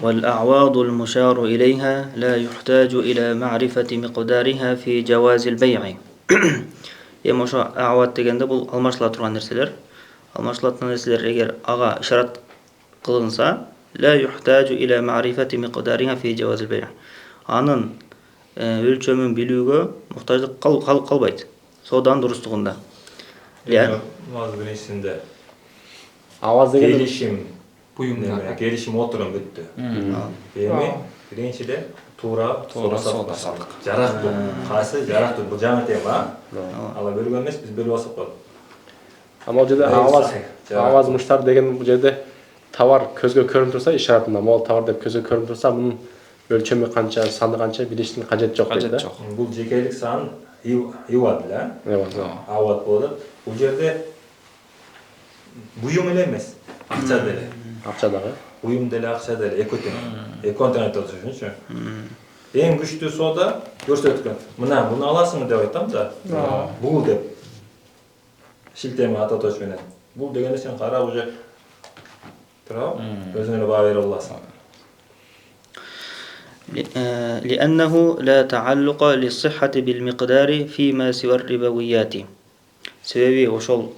والأعواض المشار إليها لا يحتاج إلى معرفة مقدارها في جواز البيع. Эми ошо ават дегенде бул алмашыла турган нерселер. Алмашылатын нерселер эгер ага ишарат кылынса, لا يحتاج إلى معرفة مقدارها في جواز البيع. Анын өлчөмүн билүүгө муктаждык калбайт. Сооданын дурустугунда. Мазы биринчисинде Аваз деген келишим, буюмдар, келишим отурум бүттү. Эми биринчиде туура сатык. Жарактуу. Кайсы жарактуу бул жаңы тема. Ала бөлгөн эмес, биз бөлүп алсак болот. Ама жерде аваз муштар деген бул жерде товар көзгө көрүнүп турса, ишаратында мол товар деп көзгө көрүнүп турса, мунун өлчөмү канча, саны канча билиштин кажети жок дейт да. Бул жекелик сан ивад эле. Ават болот. Бул жерде буюм эле эмес, акча деле. Акча дагы. Буюм деле, акча деле, эки тең. Эки айтып атышчу. Эң күчтүү соода көрсөткөн. Мына буну аласыңбы деп айтам да. Бул деп шилтеме ататыш менен. Бул дегенде сен карап уже турап, өзүңө эле баа бере аласың. لأنه لا تعلق للصحة بالمقدار فيما سوى الربويات. Себеби ошол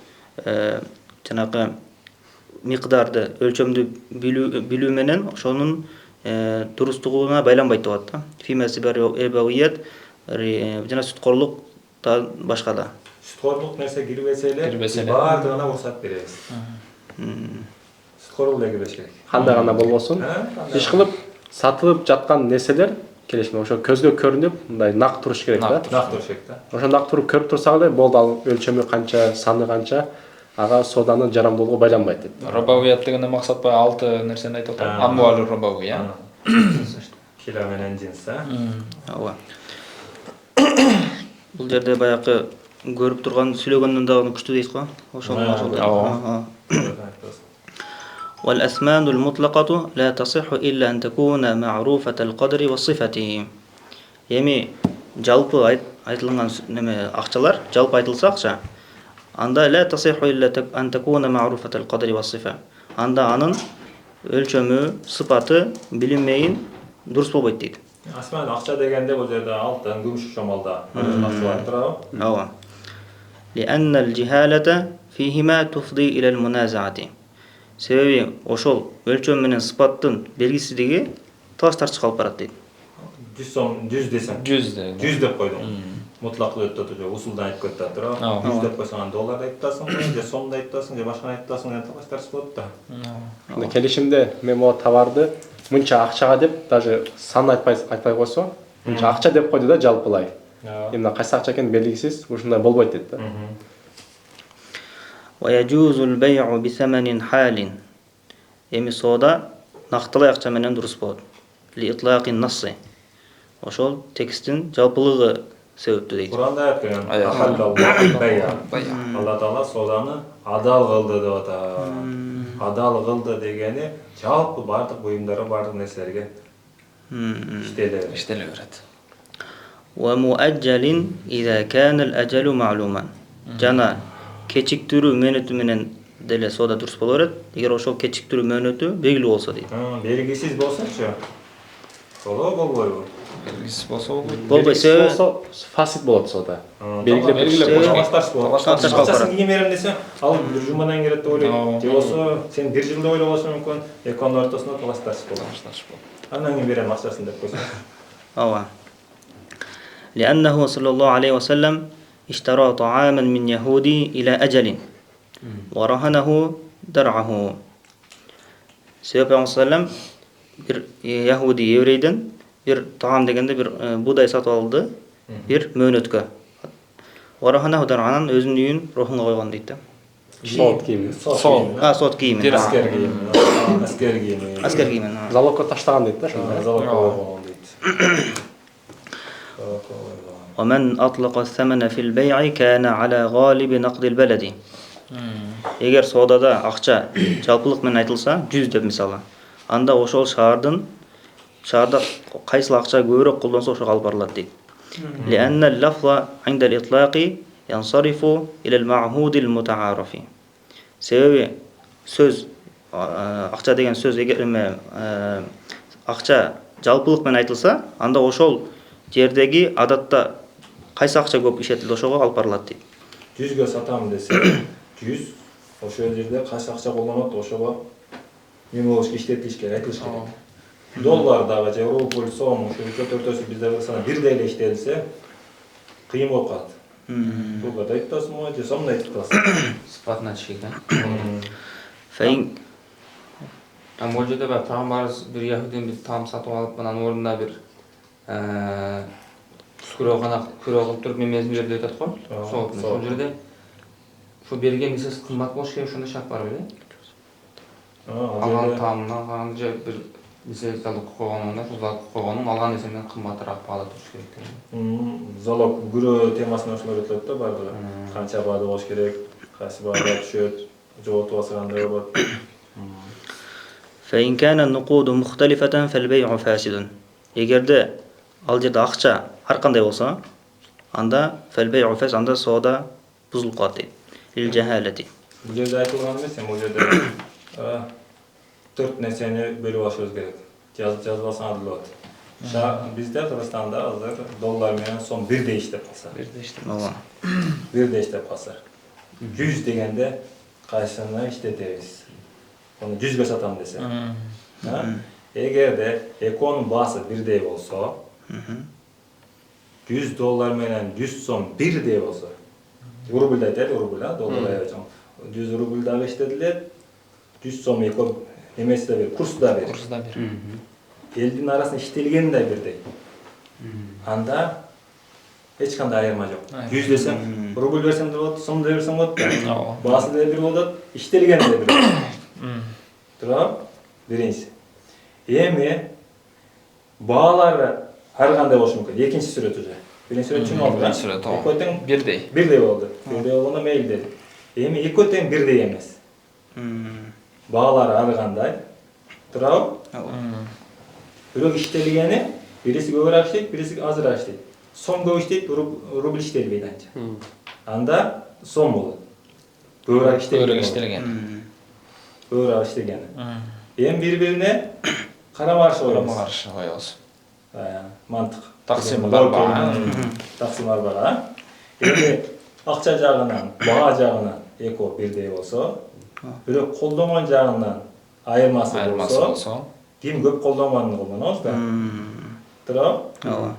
жанагы микдарды, өлчөмдү билүү менен ошонун дурустугуна байланбайт деп атат. Фима сиwa الربويات жана сүткорлуктан башка да. Сүткорлук нерсе кирбесе эле баардыгына уруксат беребиз. Сүткорлук эле кирбеш керек. Кандай гана болбосун. Иш кылып сатылып жаткан нерселер келишме ошо көзгө көрүнүп, мындай нак туруш керек да. Нак туруш керек да. Ошо нак туруп көрүп турсак эле болду, ал өлчөмү канча, саны канча, ага сооданын жарамдуулугу байланбайт дейт. Рабавият дегенде максат бай 6 нерсени айтып атат. Амвалу рабави, Кила менен жинс, Ооба. Бул жерде баягы көрүп турган сүйлөгөндөн дагы күчтүү дейт го. Ошол. والأثمان المطلقة لا تصح إلا أن تكون معروفة القدر والصفة. Эми жалпы айтылган неме акчалар, жалпы айтылса акча, анда لا تصح إلا أن تكون معروفة القدر والصفة. Анда анын өлчөмү, сыпаты билинбейин дурус болбойт дейт. Асман акча дегенде бул жерде алтын, күмүш шамалда акчалар турабы? Ооба. لأن الجهالة فيهما تفضي إلى المنازعة. Себеби ошол өлчөм менен сыпаттын белгисиздиги талаш тартышка алып барат дейт. 100 сом, 100 десең. 100 деп койдуң. Мутлак өттө же усулдан айтып кетти турабы? 100 деп койсоң, доллар айтып атасың, же сомду айтып атасың, же башка айтып атасың деген талаш тартыш болот да. Келишимде мен могу товарды мынча акчага деп даже сан айтпай койсо, мынча акча деп койду да жалпылай. Эмне кайсы акча экени белгисиз, ушундай болбойт дейт да. ويجوز البيع بثمن حال. Эми соода нактылай акча менен дурус болот. لإطلاق النص. Ошол текстин жалпылыгы себептүү дейт. Куранда айткан, Алла Таала сооданы адал кылды деп атат. Адал кылды дегени жалпы бардык буюмдары, бардык нерселерге иштеле берет. ومؤجل إذا كان الأجل معلوما. Жана кечиктирүү мөөнөтү менен деле соода дурус боло берет. Эгер ошол кечиктирүү мөөнөтү белгилүү болсо дейт. Белгисиз болсочу? Болбойбу? Белгисиз болсо болбойт. Болбойт. Фасид болот соода. Белгилеп акчасын кийин берем десе, ал бир жумадан келет деп ойлойт. Же болсо сен бир жылда ойлобосуң мүмкүн, экөөнүн ортосунда талашташ болот. Андан кийин берем акчасын деп койсоң. Ооба. لأنه صلى الله عليه وسلم اشترى طعاما من يهودي إلى أجل ورهنه درعه. Себеби Пейгамбер бир яһуди еврейден бир таам дегенде бир будай сатып алды, бир мөөнөткө. ورهنه درعан өзүнүн үйүн рухунга койгон дейт да. Сот кийими. Сот кийими. Аскер кийими. Аскер кийими. Залогко таштаган дейт да, ошондой. Залогко койгон дейт. ومن أطلق الثمن في البيع كان على غالب نقد البلد. Эгер соодада акча жалпылык менен айтылса, 100 деп мисалы, анда ошол шаарда кайсыл акча көбүрөөк колдонсо ошого алып барылат дейт. لأن اللفظ عند الإطلاق ينصرف إلى المعهود المتعارف. Себеби сөз акча деген сөз эгер акча жалпылык менен айтылса, анда ошол жердеги адатта кайсы акча көп ишетилди ошого алып барылат дейт. 100ге сатам десе, 100 ошол жерде кайсы акча колдонот, ошого неме болуш керек, иштетилиш керек, айтылыш керек. Доллар дагы же рубль, сом, ошо төртөөсү бизде кылсаң бирдей эле иштелсе, кыйын болуп калат. Рубль да айтасыңбы, же сомду айтып каласың. Сыпатына чейин. Фейн Бул жерде бар пайгамбарыбыз бир яхудин бир таам сатып алып, анан ордуна бир күрөө кылып туруп мемесин жерде өтөт го. Ошол жерде ошо берген нерсеси кымбат болуш керек, ошондой шарт бар беле? Алган таамына алган же бир нерсе залог койгонуна, залог койгонун алган нерсе менен кымбатыраак баада туруш керек деген. Залог күрөө темасына ошол өтөт да бардыгы. Канча баада болуш керек, кайсы баада түшөт, жоготуп алса кандай болот. فإن كان النقود مختلفة فالبيع فاسد. Эгерде ал жерде акча ар кандай болсо, анда فالبيع فاسد, анда соода бузулуп калат дейт. Илжахалати. Бул жерде айтылган эмес, бул жерде 4 нерсени бөлүп алышыбыз керек. Жазып алсаң адил болот. Бизде Кыргызстанда азыр доллар менен сом бирдей иштеп калса. Бирдей иштеп калса. 100 дегенде кайсыны иштетебиз? Onu 100ге сатам десе. Эгерде эконун баасы бирдей болсо, 100 доллар менен 100 сом бирдей болсо, рубль айтайлы, рубль, доллар айчам. 100 рубль дагы иштетилет, 100 сом эко эмеси да бир, курс да бир. Элдин арасында иштелгени да бирдей. Анда эч кандай айырма жок. 100 десем, рубль берсем да болот, сом да берсем болот. Баасы да бир болот, иштелгени да бир. Турап, биринчи. Эми баалары ар кандай болушу мүмкүн. Экинчи сүрөт уже. Биринчи сүрөт чын болду. Биринчи сүрөт бирдей. Бирдей болду. Бирдей болгондо мейли деди. Эми экөө тең бирдей эмес. Баалары ар кандай. Турап? Бирок иштелгени бириси көбүрөөк иштейт, бириси азыраак иштейт. Сом көп иштейт, рубль иштелбейт анча. Анда сом болот. Көбүрөөк иштелген. Көбүрөөк иштегени. Эми бири-бирине карама-каршы коебуз. Мантык. Таксим бар. Таксим бар. Эми акча жагынан, баа жагынан эко бирдей болсо, бирок колдонгон жагынан айырмасы болсо, ким көп колдонгонун колдонобуз да. Туурабы?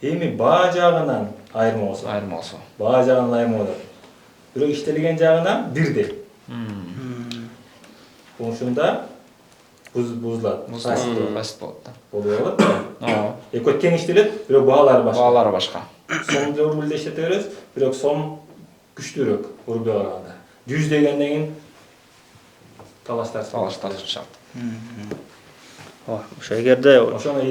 Эми баа жагынан айырма болсо. Баа жагынан айырма болот. Бирок иштелген жагынан бирдей. Ошондо бузулат. Басит болот. Болот. Экөө тең иштелет, бирок баалары башка. Сом рубльде иштете беребиз, бирок сом күчтүүрөөк рубльге караганда. 100 дегенден кийин талаштар чыгат. Ошо эгерде ошону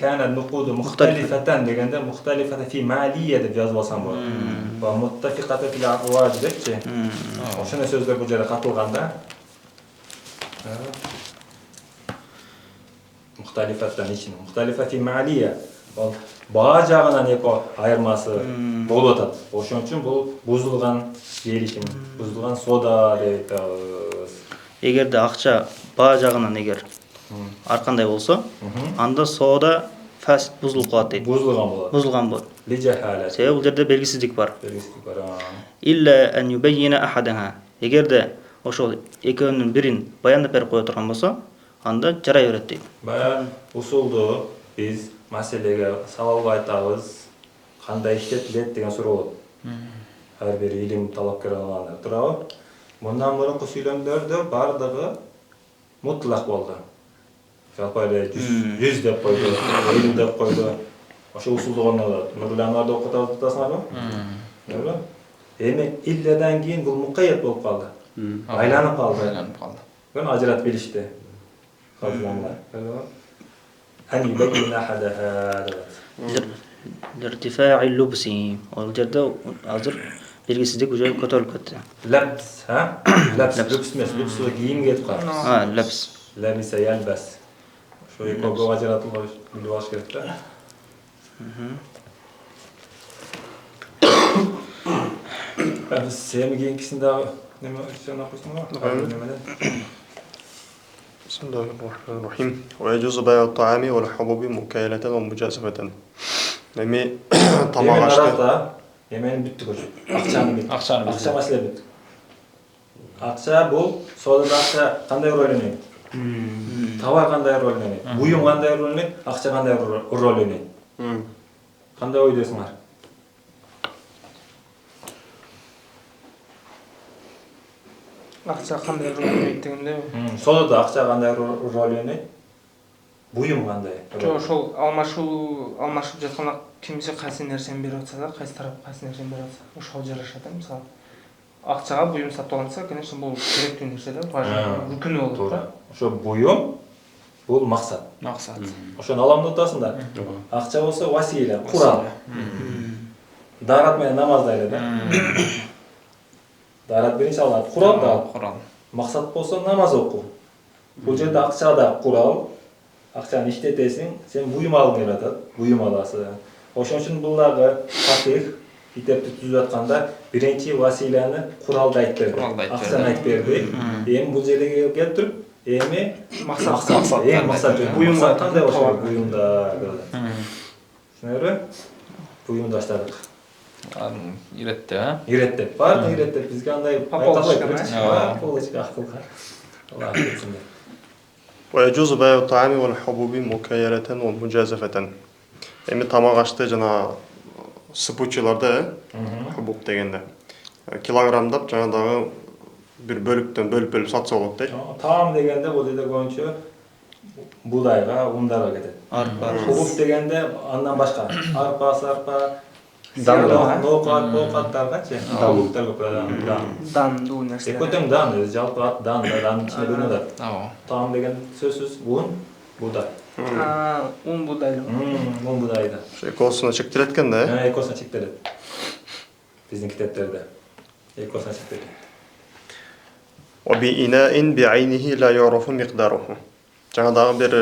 кана нукуду мухталифатан дегенде мухталифата фи малия деп жазып алсам болот. Ва муттафиката фил арваж депчи. Ошону сөздөр бул жерде катылганда мухталифаттан ичин мухталифа фи малия ол баа жагынан эко айырмасы болуп атат. Ошон үчүн бул бузулган келишим, бузулган соода деп айтабыз. Эгерде акча баа жагынан эгер ар кандай болсо, анда соода фасид бузулуп калат дейт. Бузулган болот. Лижахалат. Себеби бул жерде белгисиздик бар. Белгисиздик бар. Илля ан юбайина ахадаха. Эгерде ошол экөөнүн бирин баяндап берип кое турган болсо, анда жарай берет дейт. Баян усулду биз маселеге сабалга айтабыз, кандай иштетилет деген суроо болот. Ар бир илим талапкер алгандар турабы? Мындан мурунку сүйлөмдөрдө бардыгы мутлак болду. Жалпы эле 100 деп койду, 50 деп койду. Ошо усулду колдонот. Нурланарды окутуп атасыңарбы? Эми иллядан кийин бул мукайят болуп калды. Айланып калды. Бuni ажыратып билишти. Казманлар. Ани бакина хада Иртифа'i лубси. Ол жерде азыр белгисиздик уже көтөрүлүп кетти. Лабс, Лабс, лубс эмес, лубсуга кийим кетип калды. Лабс. Лабиса ялбас. Ошо экөөгө ажыратылып билип алыш керек да. Сен кийинкисин дагы неме жана койсоңор? بسم الله الرحمن الرحيم ويجوز بيع الطعام والحبوب مكايلة ومجازفة. Эми тамак Емен ашты. аралда емен бүттү көчү. Акчаны бүт. Акчаны бүт. Акча маселе бүт. Акча бул содада акча кандай роль ойнойт? Товар кандай роль ойнойт? Буюм кандай роль ойнойт? Акча кандай роль ойнойт? Кандай ойдосуңар? Акча кандай роль ойнойт дегенде? Содада акча кандай роль ойнойт? Буюм кандай? Жок, ошол алмашып жатканда кимсе кайсы нерсени берип атса да, кайсы тарап кайсы нерсени берип атса, ошол жарашат да, мисалы. Акчага буюм сатып алынса, конечно, бул керектүү нерсе да, важный, рукүнү болот да. Ошо буюм бул максат. Максат. Ошону аламын деп атасың да. Акча болсо василе, курал. Дарат менен намаздай эле да. Дарат биринчи алат, курал да. Курал. Максат болсо намаз окуу. Бул жерде акча да курал. Акчаны иштетесиң, сен буюм алгың келип атат. Буюм аласың. Ошон үчүн бул дагы фатих китепти түзүп атканда биринчи василени куралды айтып берди. Акчаны айтып берди. Эми бул жерге келип туруп, эми максат. Эми максат. Буюмга кандай болсо буюмда. Түшүнөбү? Буюмда баштадык. Иретте, а? Иреттеп, баардык иреттеп бизге андай полочка акылга. Алла кетсин. ويجوز بيع الطعام والحبوب مكايلة ومجازفة. Эми тамак ашты жана сыпуучуларда хубуп дегенде килограммдап жанагы бир бөлүктөн бөлүп сатса болот дейт. Таам дегенде бул жерде көбүнчө будайга, ундарга кетет. Хубуп дегенде андан башка арпа, ноокаттаргачы хубуптар көп Дандуу нерсе. Экотем дан, жалпы ат дан ичине бөлүнөт. Таам деген сөзсүз ун, будай. Un budaylı. Un budayda. Şu ekosuna çektiret eкен да, э? Экосуна чектелет. Биздин китептерде. Экосуна чектелет. وبإناء بعينه لا يعرف مقداره. Жаңадагы бир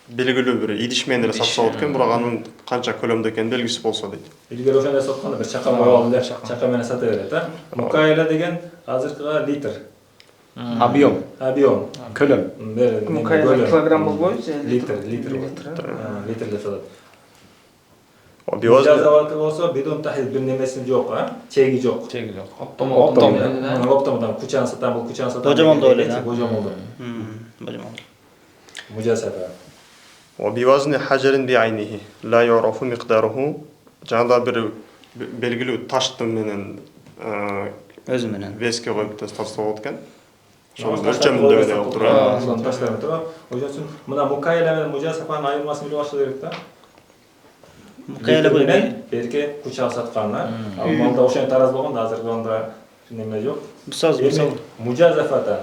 белгилүү бир идиш менен сатса болот экен, бирок анын канча көлөмдө экени белгисиз болсо дейт. Илгери ошондой сатканда бир чака алып эле чака менен сата берет, а? Мукайла деген азыркыга литр. Объем. Көлөм. Мукайла килограмм болбойбу же? Литр деп сатат. وبوزن Жазаваты болсо бидон тахил бир немеси жок, а? Чеги жок. Оптомадан кучаны сатам, бул кучаны сатам. Божомолдо эле да. Божомолдо. Божомолдо. Мужасата. وبوزن حجر بعينه لا يعرف مقداره. Жаңада бир белгилүү таштын менен Өзү менен. веске коюп сатса болот экен. Ошол өлчөмүндө эле болуп турат. Таштарын тура. Ошон үчүн мына мукайла менен мужасафанын айырмасын билип алыш керек да. Мукайла менен берке куча саткандар. Ал малда ошон тараз болгондо азыркы анда неме жок. Мисалы Мужазафата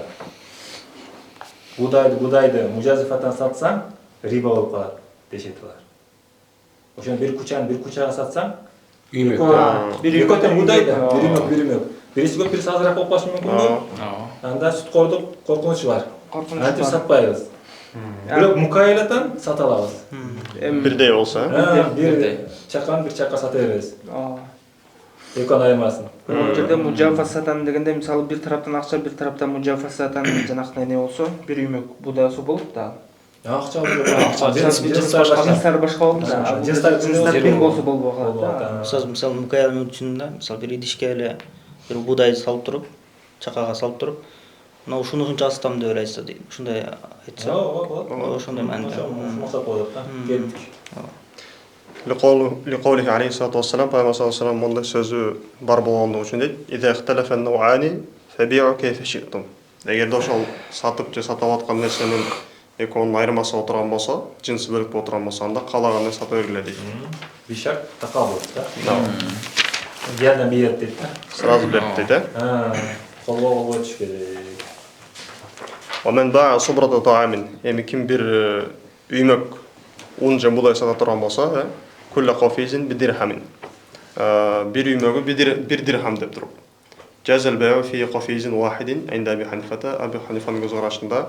будайды мужазафатан сатсаң риба болуп калат дешет алар. Ошон бир кучага сатсаң бир көтөн будайды, биринок. Бирisi көп, бирisi азыраак болуп калышы мүмкүн. Анда сүткордук коркунучу бар. Антип сатпайбыз. Бирок мукайлатан сата алабыз. Бирдей болсо, бир чакан бир чакка сата беребиз. Экон айырмасын. Бул жерде мужафа сатам дегенде мисалы бир тараптан акча, бир тараптан мужафа сатам жанакындай не болсо, бир үймөк будайсы болуп да. Акча Жынстар башка болуп да. Жынстар бир болсо болбой калат. Мисалы мукайла үчүн мисалы бир идишке эле бир будайды салып туруп, чакага салып туруп, мына ушунучунча сатам деп эле дейт. Ушундай айтса. Ошондой мааниде. Максат болот да. Келдик. لقوله عليه الصلاة والسلام Пайгамбар sallallahu aleyhi ve sellem мындай сөзү бар болгондугу үчүн дейт: "إذا اختلف النوعان فبيعوا كيف شئتم." Эгерде ошол сатып же сатып аткан нерсенин экөөнүн айырмасы боло турган болсо, жинси бөлүк боло турган болсо, анда каалаганды сата бергиле дейт. Бишак такабут да. Жардам берет дейт да. Сразу берет дейт, э? Колго түш керек. ومن باع صبرة طعام. Эми ким бир үймөк un же будай сата турган болсо, كل قفيز بدرهم. بير үймөгү бир дирхам деп туруп. جاز البيع في قفيز واحد عند أبي حنيفة. أبي حنيفанын көз карашында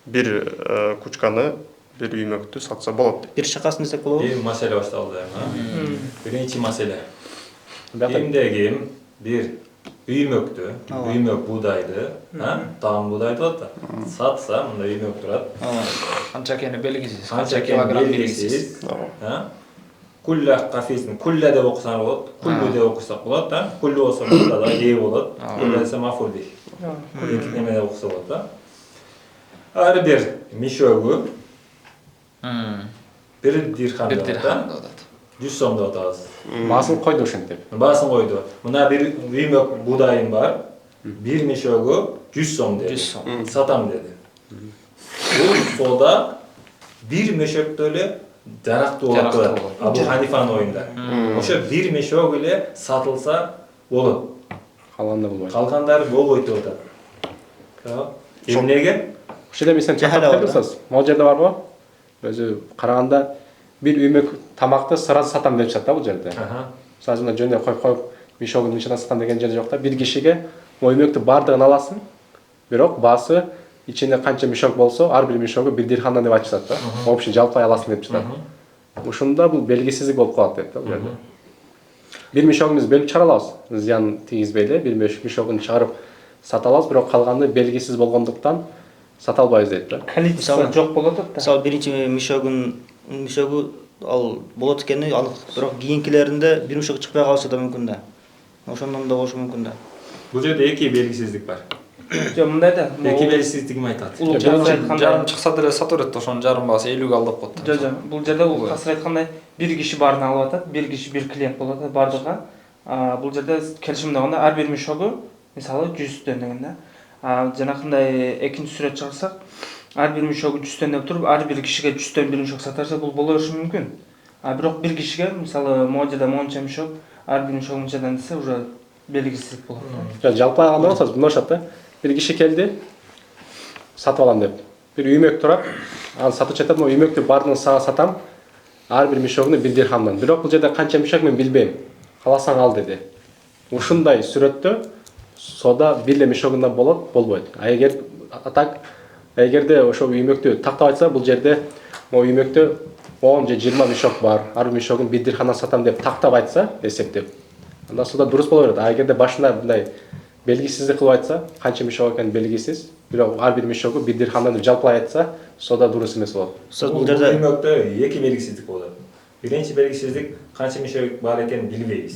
бир кучканы, бир үймөктү сатса болот. Бир чакасын десек болобу? Бир маселе башталды. Биринчи маселе. Кимде ким бир үймөктү, үймөк буудайды, тагын буудайды болот да. Сатса, мында үймөк турат. Канча экени белгисиз. Канча экени белгисиз. Кулла кафесин, кулла деп окусаңар болот, куллу деп окусак болот да. Куллу болсо мында да е болот. Кулла десе мафул дейт. Эки неме деп окуса болот да. Ар бир мишөгү бир дирхам деп атат. 100 сом деп атабыз. Баасын койду ошентип. Баасын койду. Мына бир үймөк буудайым бар. Бир мишөгү 100 сом деди. Сатам деди. Бул сода бир мешөктө эле жарактуу болот. Абу Ханифанын оюнда. Ошо бир мешөк эле сатылса болот. Калганда болбойт. Калгандары болбойт деп атат. Эмнеге? Ошо жерде сен чакырып турсаңыз, могул жерде барбы? Өзү караганда бир үймөк тамакты сразу сатам деп жатат да бул жерде. Сразу мына жөнүнө коюп мешогун ичине сатам деген жер жок да. Бир кишиге үймөктү бардыгын аласың. Бирок баасы ичинде канча мешок болсо, ар бир мешогу бир дирхамдан деп айтышат да. Общий жалпай аласың деп жатат. Ушунда бул белгисиздик болуп калат дейт да бул жерде. Бир мешогун биз бөлүп чыгара алабыз. Зыян тийгизбей эле бир мешогун чыгарып сата алабыз, бирок калганды белгисиз болгондуктан сата албайбыз дейт да. Количество жок болот да. Мисалы биринчи мишөгү ал болот экени анык, бирок кийинкилеринде бир мишөг чыкпай калышы да мүмкүн да. Ошондон да болушу мүмкүн да. Бул жерде эки белгисиздик бар. Жок, мындай да. Эки белгисиздигин айтат. Жарым чыкса деле сата берет, ошонун жарым баасы 50 алдап коет. Жок, бул жерде ул касыр айткандай бир киши баарын алып атат, бир киши бир клиент болот да бардыгы. Бул жерде келишим дегенде ар бир мишөгү мисалы 100 төн деген да. Жанакындай экинчи сүрөт чыгарсак, ар бир мишөгү 100 төн деп туруп, ар бир кишиге 100 төн бир мишөг сатарса бул боло бериши мүмкүн. Бирок бир кишиге мисалы могул жерде монча мишөг, ар бир мишөг мончадан десе уже белгисиздик болот да. Жалпы алганда болсо мындай да. Бир киши келди, сатып алам деп. Бир үймөк турат, аны сатып жатат, могу үймөктү бардыгын сага сатам. Ар бир мишөгүнө бир дирхамдан. Бирок бул жерде канча мишөг мен билбейм. Каласаң ал деди. Ушундай сүрөттө сода бир эле мишөгүндө болот, болбойт. Эгерде ошо үймөктү тактап айтса, бул жерде могу үймөктө 10 же 20 мишөк бар. Ар бир мишөгүн бир дирхамдан сатам деп тактап айтса, эсептеп. Анда сода дурус боло берет. Эгерде башында мындай белгисиздик кылып айтса, канча мишөг экени белгисиз, бирок ар бир мишөгү бир дирхамдан деп жалпылай айтса, сода дурус эмес болот. Бул жерде үймөктө эки белгисиздик болот. Биринчи белгисиздик канча мишөг бар экенин билбейбиз.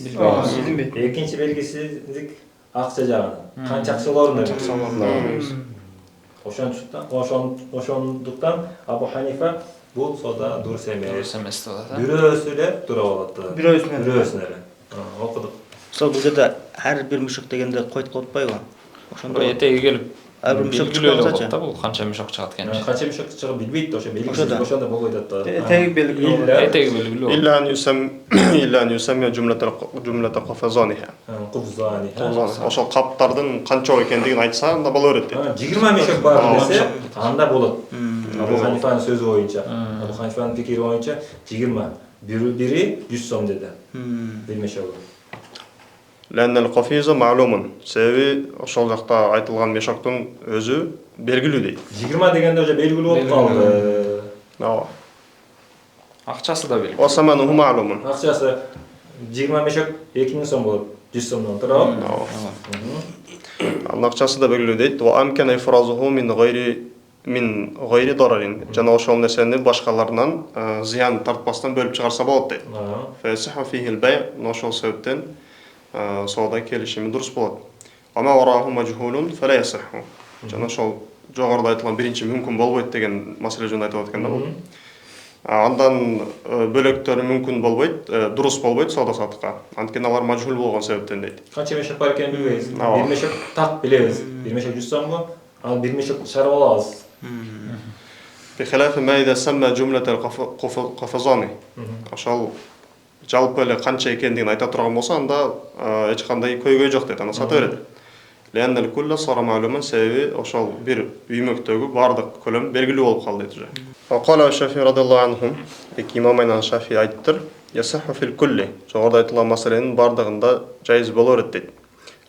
Экинчи белгисиздик акча жагынан. Канча акчаларын билбейбиз. Ошондуктан Абу Ханифа бул сода дурус эмес. Дурус эмес деп атат. Бирөөсү эле туура болот да. Бирөөсүнө эле. Окудук. Мисалы бул жерде ар бир мишөк дегенде койт кылып атпайбы? Ошондо этеги келип ар бир мишөк чыккан чыкканча да, бул канча мишөк чыгат экенин. Канча мишөк чыгып билбейт, ошо белгисиз ошондо болбойт да. Этеги белгилүү. Этеги белгилүү. إلا أن يسمى جملة قفزانها. Ошол каптардын канча экендигин айтса, анда боло берет. 20 мишөк бар десе, анда болот. Абу Ханифанын сөзү боюнча, Абу Ханифанын пикири боюнча 20. Бири 100 сом деди. Бир мишөг. لأن القفيز معلوم. Себеби ошол жакта айтылган мешоктун өзү белгилүү дейт. 20 дегенде уже белгилүү болуп калды. Ооба. Акчасы да белгилүү. وثمنه معلوم. Акчасы 20 мешок 2000 сом болот. 100 сомдон турабы? Анын акчасы да белгилүү дейт. وأمكن إفرازه من غير ضرر. Жана ошол нерсени башкаларынан зыян тартпастан бөлүп чыгарса болот дейт. فيصح فيه البيع. Ошол себептен соода келишими дурус болот. Ама вараху мажхулун фала ясаху. Жана ошол жогоруда айтылган биринчи мүмкүн болбойт деген маселе жөнүндө айтып аткан да бул. Андан бөлөктөрү мүмкүн болбойт, дурус болбойт соода саттыкка. Анткени алар мажхул болгон себептен дейт. Канча мешок бар экенин билбейбиз. Бир мешок так билебиз. Бир мешок 100 сомго, ал бир мешок чыгарып алабыз. بخلاف ما إذا سمى جملة القفزان. Ошол жалпы эле канча экендигин айта турган болсо, анда эч кандай көйгөй жок дейт, аны сата берет. لأن الكل صار معلوما. Себеби ошол бир үймөктөгү бардык көлөм белгилүү болуп калды дейт уже. وقال الشافعي رضي الله عنهم. Имам Шафии айттыр. يصح في الكل. Жогоруда айтылган маселенин бардыгында жайыз боло берет дейт.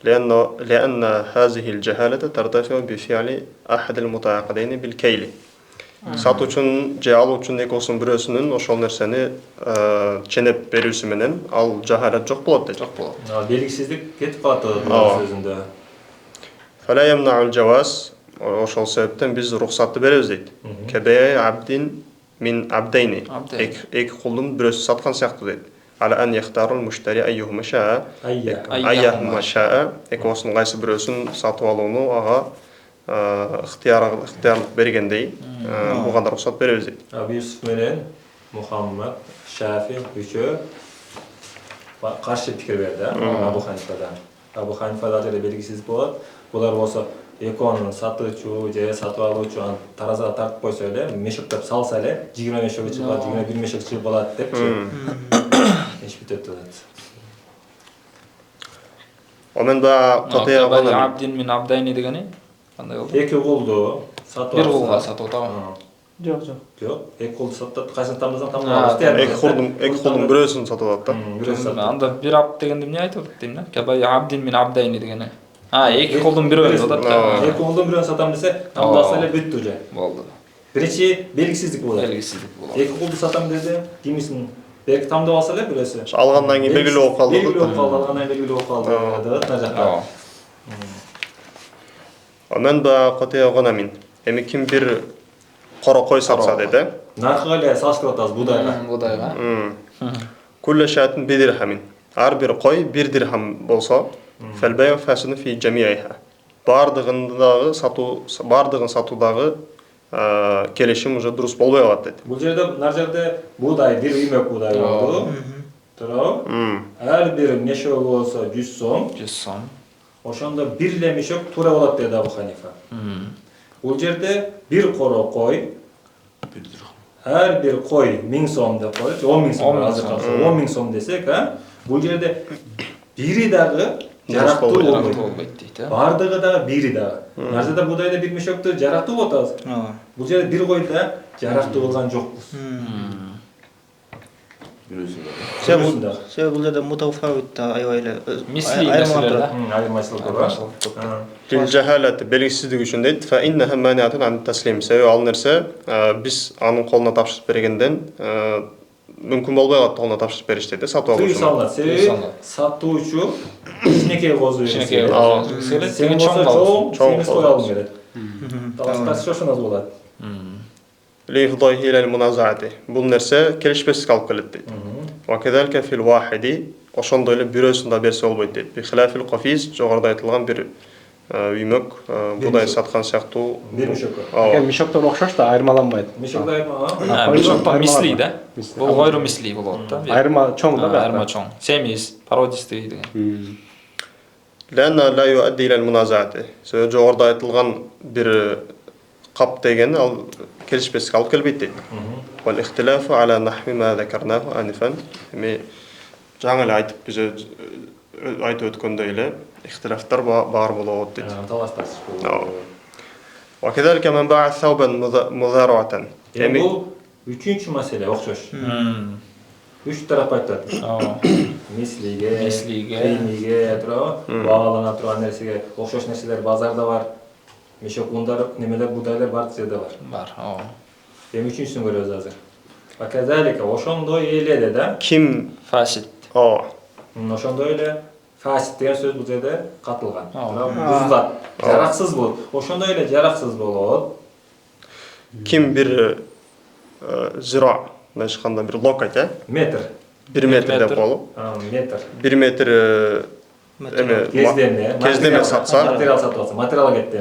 لأن هذه الجهالة ترتفع بفعل أحد المتعاقدين بالكيل. Сатуучунун же алуучунун экөөсүнүн бирөөсүнүн ошол нерсени ченеп берүүсү менен ал жахалат жок болот дейт. Жок болот. Белгисиздик кетип калат сөзүндө. Фала ямнаул жаваз, ошол себептен биз уруксатты беребиз дейт. Кебей абдин мин абдейни. Эки кулдун бирөөсү саткан сыяктуу дейт. Ала ан яхтарул муштари айюхума шаа. Айяхума шаа. Экөөсүнүн кайсы бирөөсүн сатып алууну ага ыктыярлык бергендей буга да уруксат беребиз дейт. Абу Юсуф менен Мухаммад, Шафи үчөө каршы пикир берди Абу Ханифадан. Абу Ханифада деле белгисиз болот. Булар болсо экөөнүн сатуучу же сатып алуучу таразага тартып койсо эле, мешектеп салса эле 20 мешек чыгат, 21 мешек чыгып калат депчи. Иш бүтөт дейт. Омен ба катыя Абдин мин абдайни дегени кандай болду? Эки кулду сатып Бир кулга сатып атабы? Жок. Жок, эки кулду сатып кайсын тамдасаң тамдалабыз дейт. эки кулдун бирөөсүн сатып алат да. Анда бир абд дегенди эмне айтып атат дейм да? Кабай абдин мин абдайни дегени. Эки кулдун бирөөсүн сатат. Эки кулдун бирөөсүн сатам десе, тамдаса эле бүттү уже. Болду. Биринчи белгисиздик болот. Белгисиздик болот. Эки кулду сатам деди, кимисин белги тамдап алса эле бирөөсү. Алгандан кийин белгилүү болуп калды. Белгилүү болуп калды, алгандан кийин белгилүү болуп калды деп мына жакта. Омен ба катыя гонамин. Эми ким бир коро кой сатса деди. Наркыга эле салыштырып атабыз будайга. Будайга. Кулла шатин бидирхамин. Ар бир кой 1 дирхам болсо, фелбей фасыны фи жамиайха. Бардыгын сатуудагы келишим уже дурус болбой калат дейт. Бул жерде нар будай, бир үймөк будай болду. Туурабы? Ар бир мешок болсо 100 сом. 100 сом. Ошондо бир эле мешок туура болот деди Абу Ханифа. Бул жерде бир коро кой, ар бир кой 1000 сом деп коелучу, 10 000 сом азыр калса 10 000 сом десек, бул жерде бири дагы жарактуу болбойт дейт. Бардыгы дагы бири дагы. Нарзада будайда бир мешокты жарактуу болот азыр. Бул жерде бир койда жарактуу болгон жокпуз. Себеби бул жерде мутафавит аябай эле Мисли нерселер. Айырмачылык бар. Лил жахалат белгисиздик үчүн дейт. Фа иннаха маниатун ан таслим. Себеби ал нерсе биз анын колуна тапшырып бергенден мүмкүн болбой калат колуна тапшырып бериш дейт, сатып алуучу. Себеби сатуучу кичинекей козу Кичинекей сен чоң кой алгың келет. Талашташ ошондой болот. لإفضائه إلى المنازعة بول نرسة كلش بس كالب قلت وكذلك في الواحد ошондой эле бирөөсүндө берсе болбойт дейт. Бихилафил кафиз жогоруда айтылган бир үймөк будай саткан сыяктуу бир мешок. Мешоктон окшош да айырмаланбайт. Мешокто айырма. Мешокто мисли да. Бул гойру мисли болот да. Айырма чоң да. Айырма чоң. Семиз, пародистый деген. لأن لا يؤدي إلى المنازعة. Себеби жогоруда айтылган бир кап деген ал келишпес калып келбейт дейт. Вал ихтилафу ala nahwi ma dhakarnahu anifan. Эми жаңы эле айтып биз айтып өткөндөй эле ихтилафтар бар болот дейт. Талашташ. وكذلك من باع ثوبا مضارعة. Эми бул үчүнчү маселе окшош. Үч тарап айтат. Мислиге, кийимиге, баалана турган нерсеге окшош нерселер базарда бар. Мешок ундар, немелер, будайлар бар жерде бар. Бар. Эми үчүнчүсүн көрөбүз азыр. Ваказалика ошондой эле да. Ким фасид. Ошондой эле фасид деген сөз бул жерде катылган. Бузулат. Жараксыз болот. Ошондой эле жараксыз болот. Ким бир зира, мындай бир локоть, метр. 1 метр деп коелу. Метр. 1 метр кездеме сатса, материал сатып алса, материал кетти.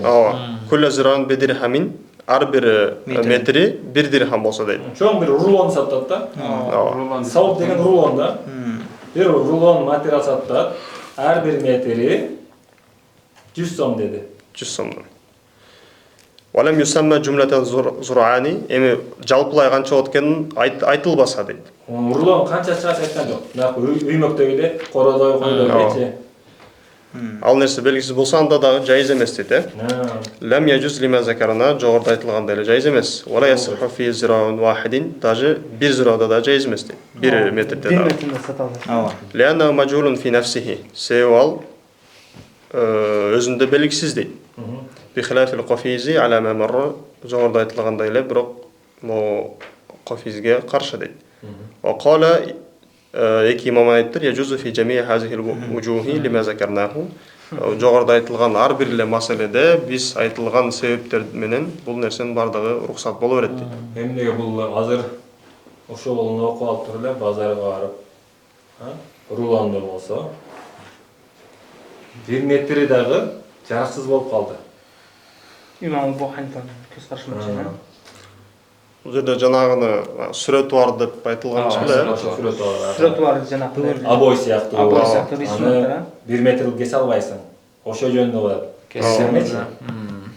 Кулла зиран бедирхамин, ар бир метри 1 дирхам болсо дейт. Чоң бир рулон сатат да. Сауп деген рулон да. Бир рулон материал сатат, ар бир метри 100 сом деди. 100 сомдон. Валам юсамма жумлата зурани, эми жалпылай канча болот экенин айтылбаса дейт. Рулон канча чыгат айткан жок. Бирок үймөктөгү эле кородой койдойчу. Ал нерсе белгисиз болсо анда дагы жайыз эмес дейт. Лам яжуз лима закарана жогоруда айтылгандай эле жайыз эмес. Вала ясху фи зираун вахидин, даже бир зирада да жайыз эмес дейт. 1 метрде да. 1 метрде сата алат. Лианна мажулун фи нафсихи. Себеби ал өзүндө белгисиз дейт. Бихилафил кафизи ала ма марра жогоруда айтылгандай эле, бирок mo Kafizge karşı deydi. Ve kâle iki imam ayettir yejuzu fi jami'i hazihil vujuhi lima zakarnahu. Жоғарыда айтылған ар бир эле маселеде биз айтылган себептер менен бул нерсенин бардыгы уруксат боло берет дейт. Эмнеге бул азыр ошол баланы окуп алып туруп эле базарга барып, руланды болсо 1 метри дагы жараксыз болуп калды. İmam Ebu Hanifa'nın көз карашы менен. Бул жерде жанагыны сүрөтү бар деп айтылган эле. Сүрөтү бар жанагы. Абой сыяктуу. Абой сыяктуу рисунаттар. 1 метрлик кесе албайсың. Ошо жөнүндө болот. Кесемечи.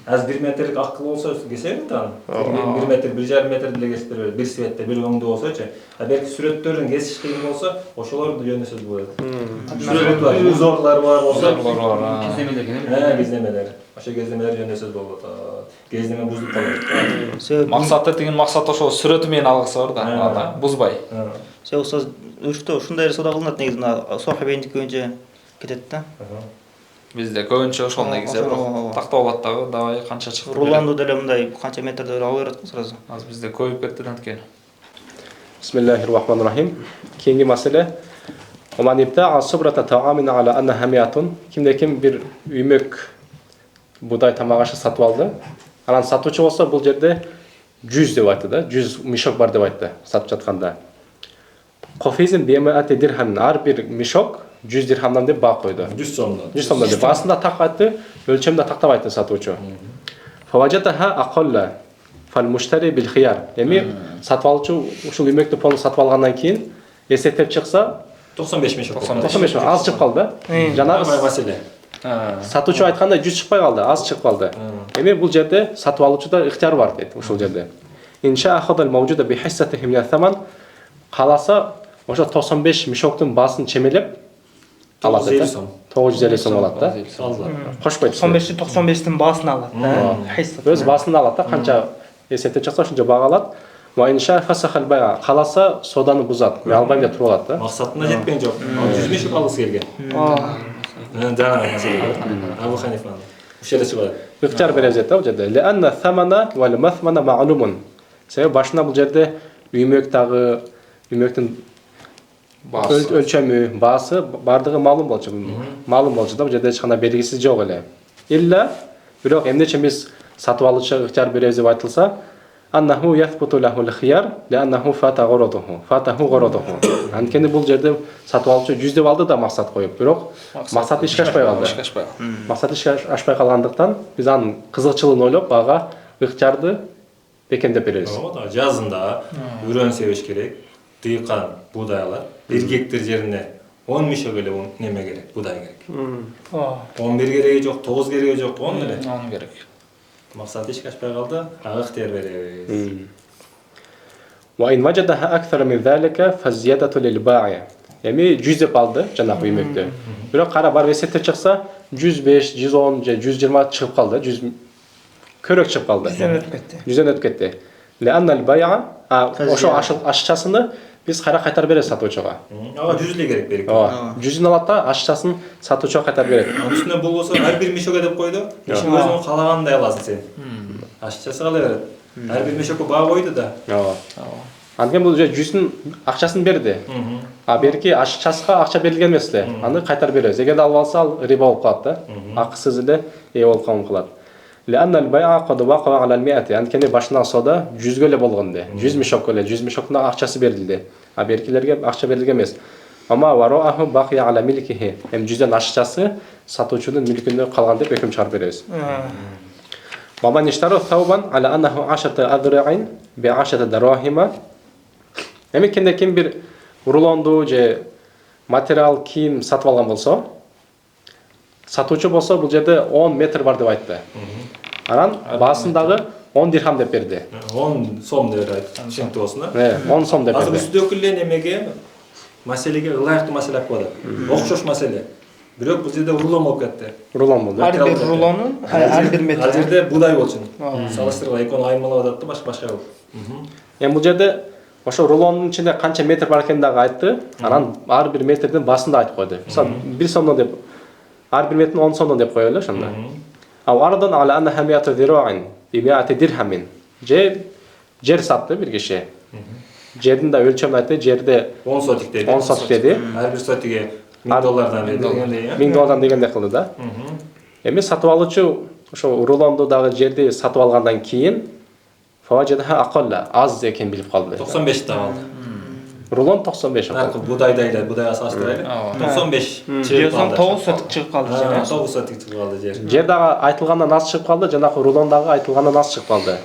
Az 1 metrelik akıl olsa keserim tan. 1 metre, 1,5 metre bile kestirip bir svetте, bir öңдө болсочу. Belki сүрөттөрдүн кесиш кыйын болсо, ошолорду жөнүндө сөз болот. Сүрөт бар, узорлар бар болсо, кеземелер. Кеземелер. Ошо кеземелер жөнүндө сөз болот. Кеземе бузуп калат. Максаты деген максат ошо сүрөтү менен алгысы бар да, бузбай. Се устаз үрфтө ушундай суда кылынат негизи сохабендик көбүнчө кетет да. Бизде көбүнчө ошол негизи тактап алат дагы, давай канча чыгып. Руланду деле мындай канча метрде эле алып берет го сразу. Азыр бизде көбүп кетти анткени. Bismillahirrahmanirrahim. Keyingi mesele Oman ibta'a subrata ta'amin ala annaha mi'atun. Kimde-kim bir üymök buğday tamagaşı satып aldı. Анан сатуучу болсо бул жерде 100 деп айтты да, 100 мешок бар деп айтты сатып жатканда. Кофизин бемаати дирхам, ар бир мешок 100 дирхамдан деп баа койду. 100 сомдон. 100 сомдон деп. Басында так айтты, өлчөмдө тактап айтты сатуучу. Фаважатаха акалла фал муштари бил хияр. Эми сатып алуучу ушул үмөктү полу сатып алгандан кийин эсептеп чыкса 95 мешок. 95 мешок аз чыгып калды. Жанагы маселе. сатуучу айткандай 100 чыкпай калды, аз чыгып калды. Эми бул жерде сатып алуучуда ыктыяр бар дейт ушул жерде. Инша ахадал мавжуда би хиссатихи мин ас-саман каласа ошо 95 мешоктун баасын чемелеп алат да. 950 сом алат да. Кошпойт. 95-95-тин баасын алат да. Өз баасын алат да, канча эсептеп чыкса ошончо баа алат. Ва инша фасахал байга каласа соданы бузат. Мен албайм деп туруп алат да. Максатына жеткен жок. 100 мешок алгысы келген. Жаңа маселе. Абу Ханифа. Ушеле чыгат. Ыктыяр беребиз да бул жерде. Ланна самана вал масмана ма'лумун. Себеби башына бул жерде үмөк дагы үмөктүн өлчөмү, баасы бардыгы маалым болчу. Маалым болчу да бул жерде эч кандай белгиси жок эле. Илля бирок эмнече биз сатып алуучу ыктыяр беребиз деп айтылса, аннаху яфбуту лахул хияр ланнаху фатаху городуху. Анткени бул жерде сатып алуучу 100 деп алды да максат коюп, бирок максат ишке ашпай калды. Максат ишке ашпай калгандыктан биз анын кызыкчылыгын ойлоп ага ыктыярды бекемдеп беребиз. Ооба, жазында үрөн себеш керек. Дыйкан будай алат. 1 гектар жерине 10 мешок эле неме керек, будай керек. 11 кереги жок, 9 кереги жок, 10 эле. 10 керек. Максат ишке ашпай калды, ага ыктыяр беребиз. Wa in wajadaha akthar min zalika faziyadatu lil ba'i. Эми 100 деп алды жанагы үмөктө. Бирок кара барып эсептеп чыкса 105, 110 же 120 чыгып калды. 100 көрөк чыгып калды. 100дөн өтүп кетти. Ланна ал бай'a ошо ашчасыны биз кайра кайтарып беребиз сатуучуга. Ага 100 эле керек берек. 100ын алат да ашчасын сатуучуга кайтарып берет. Анын үстүнө бул болсо ар бир мешок деп койду. Ишин өзүң каалагандай аласың сен. Ашчасы кала берет. Ар бир мешокко баа койду да. Анткени бул же 100ын акчасын берди. Берки ашчасына акча берилген эмес эле. Аны кайтарып беребиз. Эгерде алып алса ал риба болуп калат да. Акысыз эле болуп калат. Ланна ал-бай'a qad waqa'a 'ala al-mi'ati. Анткени башынан сода 100 эле болгон де. 100 мешок эле, 100 мешоктун акчасы берилди. Беркилерге акча берилген эмес. Ама вароаху бақия 'ala milkihi. 100дөн ашчасы сатуучунун мүлкүндө калган деп өкүм чыгарып беребиз. Маман иштару thawban 'ala annahu 10 adhra'in bi 10 darahima. Эми ким бир рулонду же материал кийим сатып алган болсо, сатуучу болсо бул жерде 10 метр бар деп айтты. Анан баасындагы 10 дирхам деп берди. 10 сом деп айтты. Түшүнүктүү болсун да. 10 сом деп берди. Азыр үстөкү эле немеге маселеге ылайыктуу маселе алып калды. Окшош маселе. Бирок бул жерде рулон болуп кетти. Рулон болду. Ар бир рулонун ар бир метр. Ал жерде будай болчу. Салыштыргыла экөөнү аймалап атат да башка болуп. Эми бул жерде ошо рулондун ичинде канча метр бар экенин дагы айтты. Анан ар бир метрдин басында айтып койду. Мисалы 1 сомдон деп ар бир метрин 10 сомдон деп коелу ошондо. Ал арадан ala annaha 100 dira'in bi 100 dirhamin. Же Жер сатты bir kişi. Жердин да өлчөмүн айтты. Жерде 10 сотик dedi. 10 сотик деди. Her bir sotige $1000 dedi. Degендей, ya. $1000 дегенде кылды да. Эми сатып алуучу ошо рулонду дагы жерди сатып алгандан кийин фаважадаха акалла аз экенин билип калды. 95 тап aldı. Рулон 95 Narkı акалла. buday'a saçtıraylı. 95 çıkıp Жосом kaldı. 9 сотик чыгып калды жер. 9 sotik çıkıp kaldı yer. Жер дагы айтылгандан аз чыгып калды, жанагы рулон дагы айтылгандан аз чыгып калды.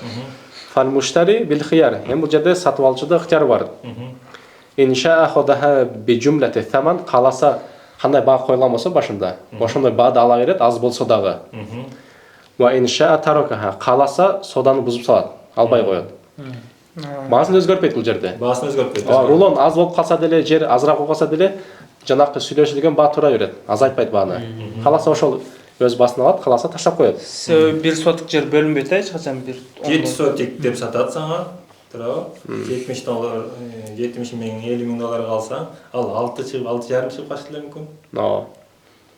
Фал муштари бил хияр. Эми бул жерде сатып алуучуда ыктыяр бар. Инша ахадаха би жумлати таман каласа кандай баа коюлган болсо башында, ошондой баады ала берет, аз болсо дагы. Ва инша таракаха каласа соданы бузуп салат, албай коет. Баасын өзгөртпөйт бул жерде. Bağısını özgörtpeydi. Рулон аз болуп калса деле, жер азыраак болуп калса деле, жанакы сүйлөшүлгөн баа тура берет, азайтпайт бааны. Каласа ошол өз басына алат, каласа таштап коет. Bir сотик жер бөлүнбөйт эч качан bir 7 sotik dep satat sana. Turabı. 70 dolar, 70 ming, 50 ming dolar kalsa, al 6 çıkıp 6,5 çıkıp kaçtırlar mümkün. Но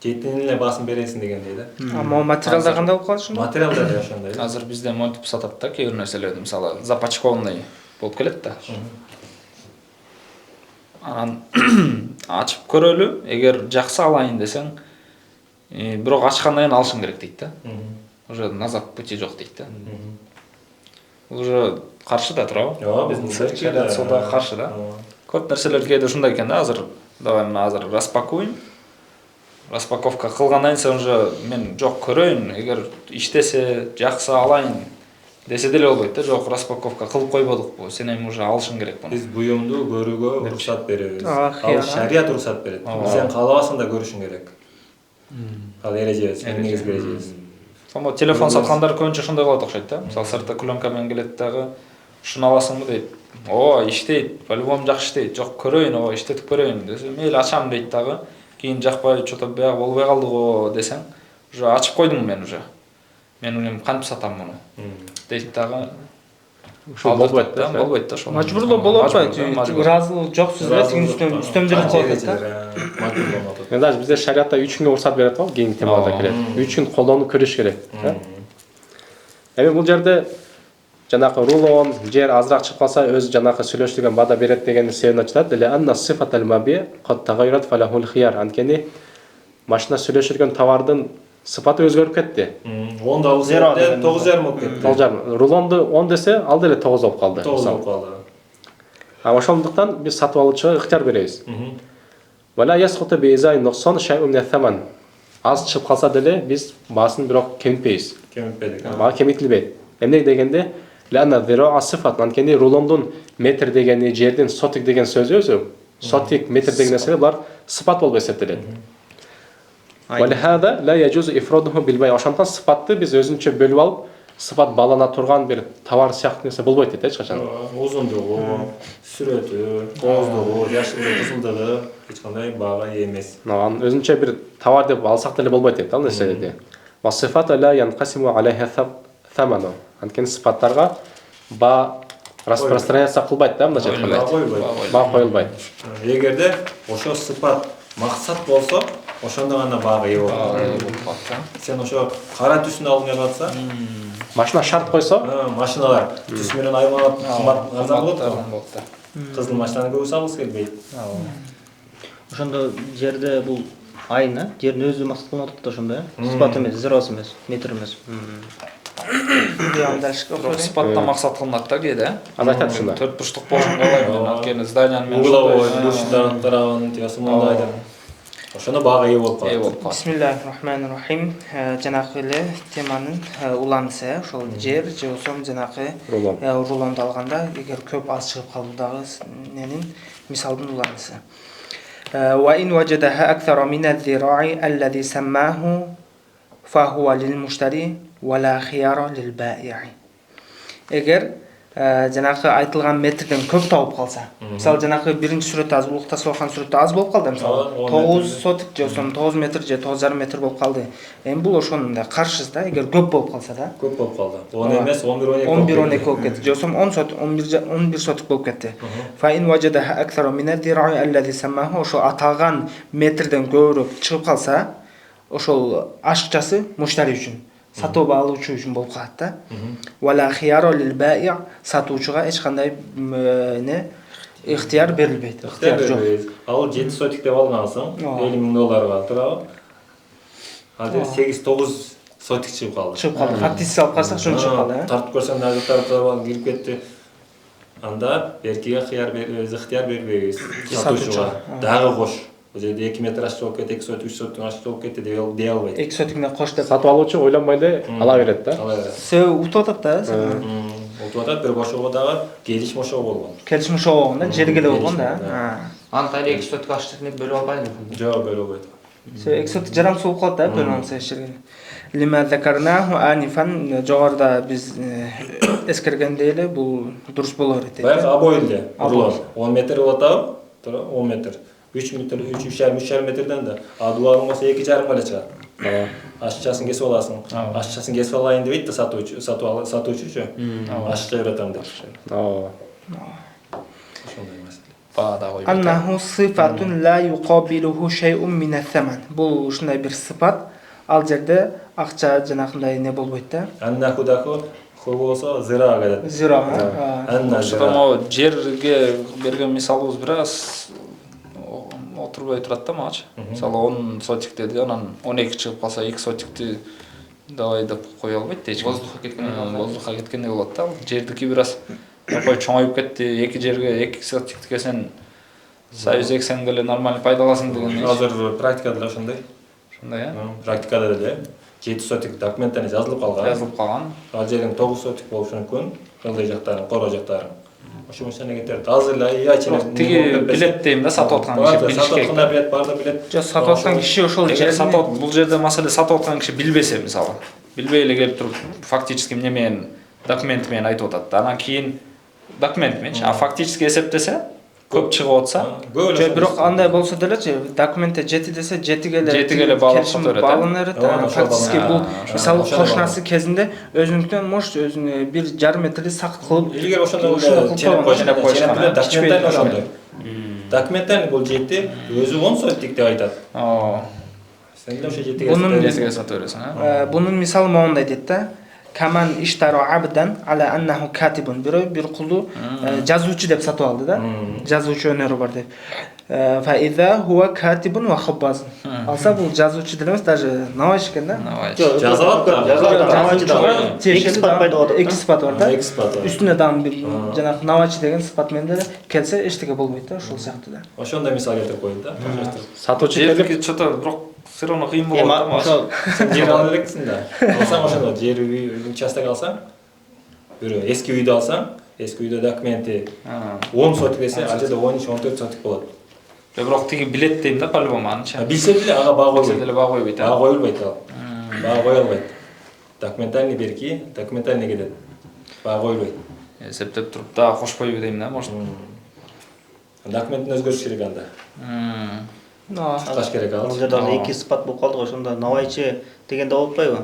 7'inle basın veresin degендей да. Ama o материалдар кандай болуп калды ошондо? Материалдар да ошондой. Азыр бизде монтип сатат да кээ бир нерселерди, мисалы запачкованный болуп келет да. Анан ачып көрөлү, эгер жакшы алайын десең, бирок ачкандан кийин алышың керек дейт да. Уже назад пути жок дейт да. Уже каршы да турабы? Жок, биздин шариат суда каршы да. Көп нерселер кээде ушундай экен да, азыр давай мына азыр распакуем. Распаковка кылгандан кийин уже мен жок көрөйүн, эгер иштесе, жакшы алайын десе деле болбойт да. Жок, распаковка кылып койбодукпу, сен эми уже алышың керек буну. Биз буюмду көрүүгө уруксат беребиз. Ал Ал шарият уруксат берет. Сен каалабасаң да көрүшүң керек. Ал эрежебиз, негизги эрежебиз. Сомо телефон саткандар көбүнчө ошондой кылат окшойт да. Мисалы сыртта пленка менен келет дагы ушуну аласыңбы дейт. О, иштейт, по-любому жакшы иштейт. Жок, көрөйүн, о, иштетип көрөйүн десе, мейли ачам дейт дагы. Кийин жакпай, что-то бияк болбой калды го десең, уже ачып койдум мен уже. Мен эми кантип сатам муну? Дейт дагы. ошол болбойт да. Болбойт да ошол. Мажбурлоо болуп атпайбы? Ыраазылык жоксуз эле тигин үстөмдүрүп коет да. Мен даже бизде шариатта 3 күнгө уруксат берет го, кийинки темаларда келет. 3 күн колдонуп көрүш керек. Эми бул жерде жанакы рулон, жер азыраак чыгып калса, өзү жанакы сүйлөшүлгөн баада берет деген себебин ачылат. Деле анна сифатал маби кат тагайрат фалахул хияр. Анткени машина сүйлөшүлгөн товардын сыпаты өзгөрүп кетти. 10 да алса 9,5 болуп кетти. 9,5. Рулонду 10 десе, ал деле 9 болуп калды. 9 болуп калды. Ошондуктан биз сатып алуучуга ыктыяр беребиз. Вала ясхута бейзай нуксан шай'ун мин ат-таман. Аз чыгып калса деле биз баасын бирок кемитпейбиз. Кемитпедик. Баа кемитилбейт. Эмне дегенде, лана зира сифат, анткени рулондун метр дегени, жердин сотик деген сөзү өзү, сотик метр деген нерсе булар сыпат болуп эсептелет. Валихада ла яжузу ифрадуху бил бай. Ошондон сыпатты биз өзүнчө бөлүп алып, сыпат балана турган бир товар сыяктуу нерсе болбойт дейт эч качан. Узундугу, сүрөтү, кооздугу, жашылдыгы, кызылдыгы эч кандай баага ээ эмес. Анан өзүнчө бир товар деп алсак деле болбойт дейт ал нерселерди. Ва сифата ла янқасиму алайха таману. Анткени сыпаттарга баа распространяться кылбайт да, мындайча айтканда. Баа коюлбайт. Эгерде ошо сыпат максат болсо, ошондо гана баага ээ болот. Сен ошо кара түсүн алгың калса, Машина шарт койсо, машиналар түс менен аймалап кымбат арзан болот да. Кызыл машинаны көбү алгысы келбейт. Ошондо жерде бул айына, жердин өзү максат кылып атат да ошондо, сыпат эмес, зирос эмес, метр эмес. Сыпатта максат кылынат да кээде. аз айтат ушунда. 4 бурчтук болушун каалайм, анткени зданияны менен Угловой, бурчтан тарабын, тигасы мондайда. Ошондо баага ээ болуп калат. Бисмиллахир-рахманир-рахим. Жанакы эле теманын уланысы, ошол жер же болсо жанакы рулонду алганда, эгер көп аз чыгып калды дагы ненин мисалдын уланысы. Ва ин важадаха акthara min az-zira'i alladhi sammahu fa huwa lil-mushtari wa la khiyara lil-ba'i'. Эгер жанакы айтылган метрден көп тауып калса, мисалы жанакы биринчи сүрөттө аз улукта салган сүрөттө аз болуп калды, мисалы 9 сотик же 9 метр же 9,5 метр болуп калды. Эми бул ошонун да каршысы да, эгер көп болуп калса да. Көп болуп калды. 10 эмес, 11-12 болуп кетти. Же болсо 10 сотик, 11 сотик болуп кетти. Fa in wajadaha akthara min az-zira'i alladhi sammahu, ошо аталган метрден көбүрөөк чыгып калса, ошол ашыкчасы муштари үчүн. сатып алуучу үчүн болуп калат да. Вала хияро лил байи, сатуучуга эч кандай не ыктыяр берилбейт. Ыктыяр жок. Ал 7 сотик деп алгансың, $50,000 турабы? Азыр 8-9 сотик чыгып калды. Чыгып калды. Фактически алып карасак ошон чыгып калды. Тартып көрсөң дагы тарап кирип кетти. Анда эркиге ыктыяр бербейбиз. Сатуучуга дагы кош. Бул жерде 2 метр ашчы болуп кетти, 2 сотик, 3 сотик ашчы болуп кетти дей албайт. 2 сотикне кош деп Сатып алуучу ойлонбой эле ала берет да. себеби утуп атат да. Утуп атат, бирок ошого дагы келишим ошого болгон. Келишим ошого болгон да, жерге эле болгон да. Антайлы 2 сотик аштыкны бөлүп албайбы? Жок, бөлөп койду. Себеби 2 сотик жарамсыз болуп калат да, бөлүп алса жерге. Лима закарнаху анифан, жогоруда биз эскергендей эле бул дурус боло берет. Баягы обой эле урлап 10 метр болот атабы? Туура, 10 метр. 3 метр, 3,5 метрден да. А дуалың болсо 2,5 эле чыгат. Ашчасын кесип аласың. Ашчасын кесип алайын дейт да сатуучучу. Ашча беретем деп. Ооба. Ошондой маселе. Баада койбойт. Аннаху сифатун ла юқабилуху шей'ун минас-саман. Бул ушундай бир сыпат. Ал жерде акча жанакындай не болбойт да. Аннаху даку болсо зира келет. Зира. Анна Ошто могу жерге берген мисалыбыз бир аз отурбай турат да магачы. Мисалы 10 сотик деди, анан 12 чыгып калса 2 сотикти давай деп кое албайт эч ким. Воздухка кеткендей болот да. Жердики бир аз кой чоңоюп кетти, 2 жерге 2 сотикти сен союз эксең деле нормально пайдаласың деген. Азыр практикада да ошондой. Ошондой, э? Практикада деле 7 сотик документтен жазылып калган. Жазылып калган. Ал жерден 9 сотик болушу мүмкүн. Ылдый жактарын, коро жактарын. Ошо менен кетет. Азыр эле яачы Тиги билет дейм да, сатып аткан киши билиш керек. Сатып аткан билет бар да билет. Жок, сатып аткан киши ошол Эгер жерде сатып бул жерде маселе сатып аткан киши билбесе, мисалы, билбей эле келип туруп фактически эмне менен документ менен айтып атат да. Анан кийин документ менен, а фактически эсептесе көп чыгып атса, жок, бирок андай болсо делечи, документте жети десе жетиге эле балына берет. Фактически бул мисалы кошунасы кезинде өзүнүкүнөн может өзүнө 1,5 метрди сакыт кылып, илгери ошондой ченеп койгон. Документтен ошондой. Документтен бул жетти, өзү 10 сотик деп айтат. Сен да ошо жетиге сатып бересиң, Бунун мисалы моундай дейт да. Каман иштаро абдан ала аннаху катибун. Бир кулду жазуучу деп сатып алды да. Жазуучу өнөрү бар деп. Фа иза хуа катибун ва хаббаз. Алса бул жазуучу деле эмес, даже навайчы экен да. жазалат да. Навайчы да. Эки сыпат пайда болот. Эки сыпат бар да. Эки сыпат бар. Үстүнө дагы бир жанагы навайчы деген сыпат менен деле келсе эчтеке болбойт да, ошол сыяктуу да. Ошондой мисал келтирип койду да. Сатуучу жердики что-то бирок все равно кыйын болот да. Ошо Жер ала элексиң да. Алсаң ошондо жер участок алсаң, бирөө эски үйдү алсаң, эски үйдө документи 10 сотик десе, ал жерде 13-14 сотик болот. Бирок тиги билет дейм да, по-любому анча. Билсе деле ага баа койбойт. Билсе деле баа койбойт. Баа коюлбайт ал. Баа кое албайт. Документальный берки, документальный кетет. Баа коюлбайт. Эсептеп туруп дагы кошпойбу дейм да, может. Документтин өзгөрүш керек анда. Каш керек ал. Бул жерде эки сыпат болуп калды го, ошондо навайчы дегенде болуп атпайбы?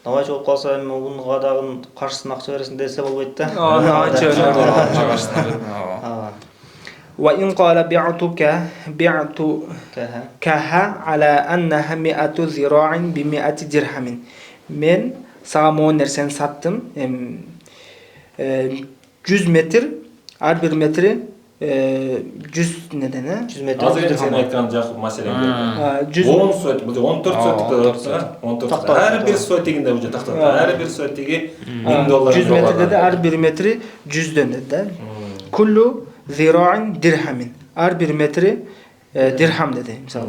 Навайчы болуп калса, эми мунга дагы каршысына акча бересиң десе болбойт да. Навайчы Каршысына берип. Wa in qala bi'tukaha ala annaha 100 zira'in bi 100 dirhamin. Men sağa mo nerseni sattım. 100 metr, her bir metri 100 nedeni? 100 метр. Азыр сен айткан жакып маселең. 10 сотик, бул 14 сотик. 14. Ар бир сотигинде уже тактата. Ар бир сотиги $1000. 100 метр dedi, her bir metri 100'den dedi. Kullu zira'in dirhamin. Her bir metri dirham dedi. Mesela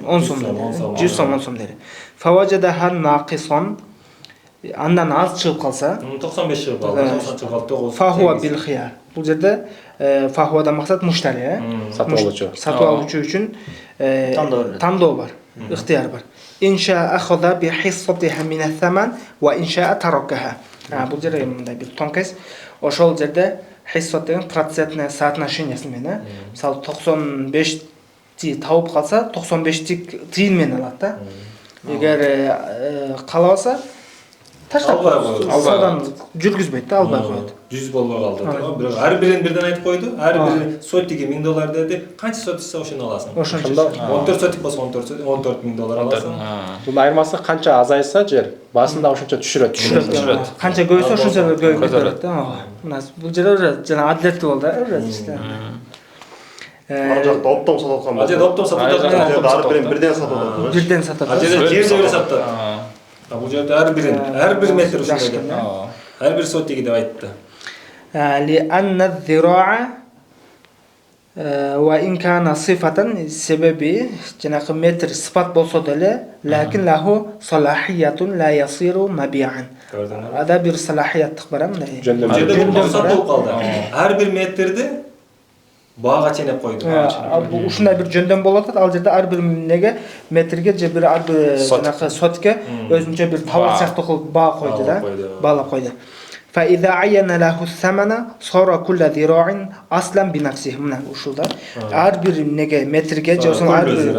10 som dedi. 100 som 10 som dedi. Fawajadaha naqisan. Andan az çıkıp kalsa 95 çıkıp kaldı. 90 çıkıp kaldı. 9. Fahuwa bil khiyar. Bu жерде fahuwadan maksat müşteri. Satып алуучу. Satып алуучу үчүн тандоо бар, ыктыяр бар. Инша ахада би хиссатиха мин ас-саман ва инша таракаха. Бул жерде мындай бир тонкес. Ошол жерде хиссат деген процентное соотношениеси менен, мисалы 95ти табып калса, 95ти тыйын менен алат да. Эгер каалабаса таштап Албай коет. содан жүргүзбөйт да, албай коет. 100 болбой калды. Бирок ар бирин бирден айтып койду. Ар бири сотиге $1000 деди. Канча сотик болсо ошону аласың. Ошончо. 14 сотик болсо $14,000 аласың. Бул айырмасы канча азайса жер, баасында ошончо түшүрөт. Канча көбөйсө ошончо көбөйүп кетет да. Мына бул жерде уже жана адилеттүү болду да, işte. Ар жакта оптом сатып аткан. Ажет оптом сатып аткан. Ар бирин бирден сатып атат. Бирден сатат. Ажет жер сатат. Бул жерде ар бир метр ушундай. Ар бир сотиги деп айтты. لأن الذراع وإن كان صفة سبب جناق متر صفات болсо деле لكن له صلاحية لا يصير مبيعا. هذا бир салахияттык бар мындай. Жерде максат болуп калды. Ар бир метрди баага ченеп койду. Бул ушундай бир жөндөм болуп атат. Ал жерде ар бир неге метрге же бир ар бир жанакы сотке өзүнчө бир товар сыяктуу кылып баа койду да. Баалап койду. فإذا عين له الثمن صار كل ذراع أصلا بنفسه. мына ушулда ар бир неге метрге же ар бир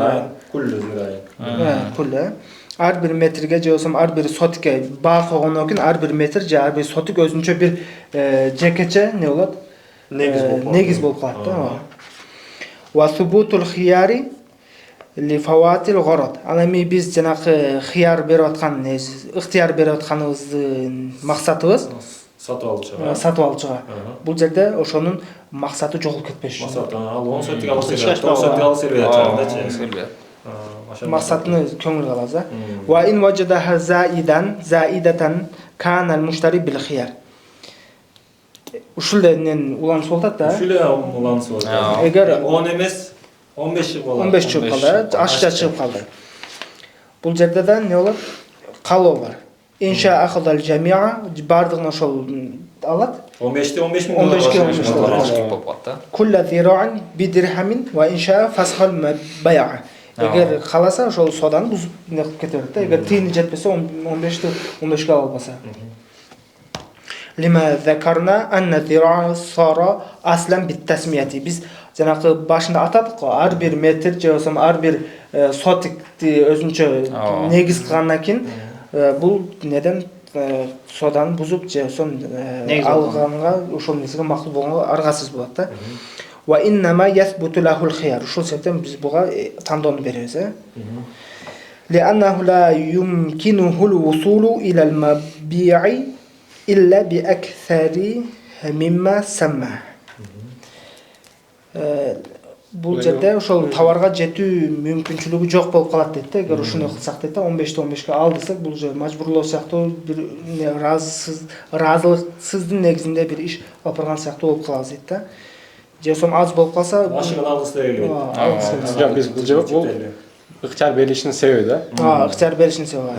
ар бир метрге же ар бир сотке баа койгондон кийин ар бир метр же ар бир сотик өзүнчө бир жекече не болот? Негиз болуп калат да. Wa thubutul khiyari li fawatil gharad. Аны эми биз жанакы хияр берип аткан, ыктыяр берип атканыбыздын максатыбыз сатып алчыга. Бул жерде ошонун максаты жоголуп кетпеш. Максаты ал 10 сотик алып берет. 10 сотик алып берет. Максатыны көңүл алабыз да. Wa in wajadaha zaidatan kana al-mushtari bil khiyar. Ушулден уланып болот да. Ушуле уланып болот. Эгер 10 эмес 15 чыгып калат. 15 чыгып калды, ашча чыгып калды. Бул жерде да не болот? Калоо бар. Инша ахадал жамиа бардыгын ошол алат. 15-те $15,000 болуп калат да. Кулла зираан бидирхамин ва инша фасхал бай'a. Эгер каласа ошол соданы бузуп не кылып кете берет да. Эгер тыйыны жетпесе 15-те 15ке албаса. Lima zakarna anna zira'a sara aslan bit-tasmiyati. Biz жанакы башында атадык го, ар бир метр же ар бир сотикти өзүнчө негиз кылгандан кийин бул неден содан бузуп же алганга ошол нерсеге макул болгонго аргасыз болот да. Wa innama yathbutu lahu al-khiyar. Ошол себептен биз буга тандоону беребиз. لأنه لا يمكنه الوصول إلى المبيع إلا بأكثر مما سمى. Бул жерде ошол товарга жетүү мүмкүнчүлүгү жок болуп калат дейт да. Эгер ушуну кылсак дейт да, 15-15ке ал десек, бул жер мажбурлоо сыяктуу бир ыраазылыксыздын негизинде бир иш алып барган сыяктуу болуп калабыз дейт да. Же аз болуп калса, ашыгын алгысы келбейт. Жок, биз бул ыктыяр берилишинин себеби да. ыктыяр берилишинин себеби.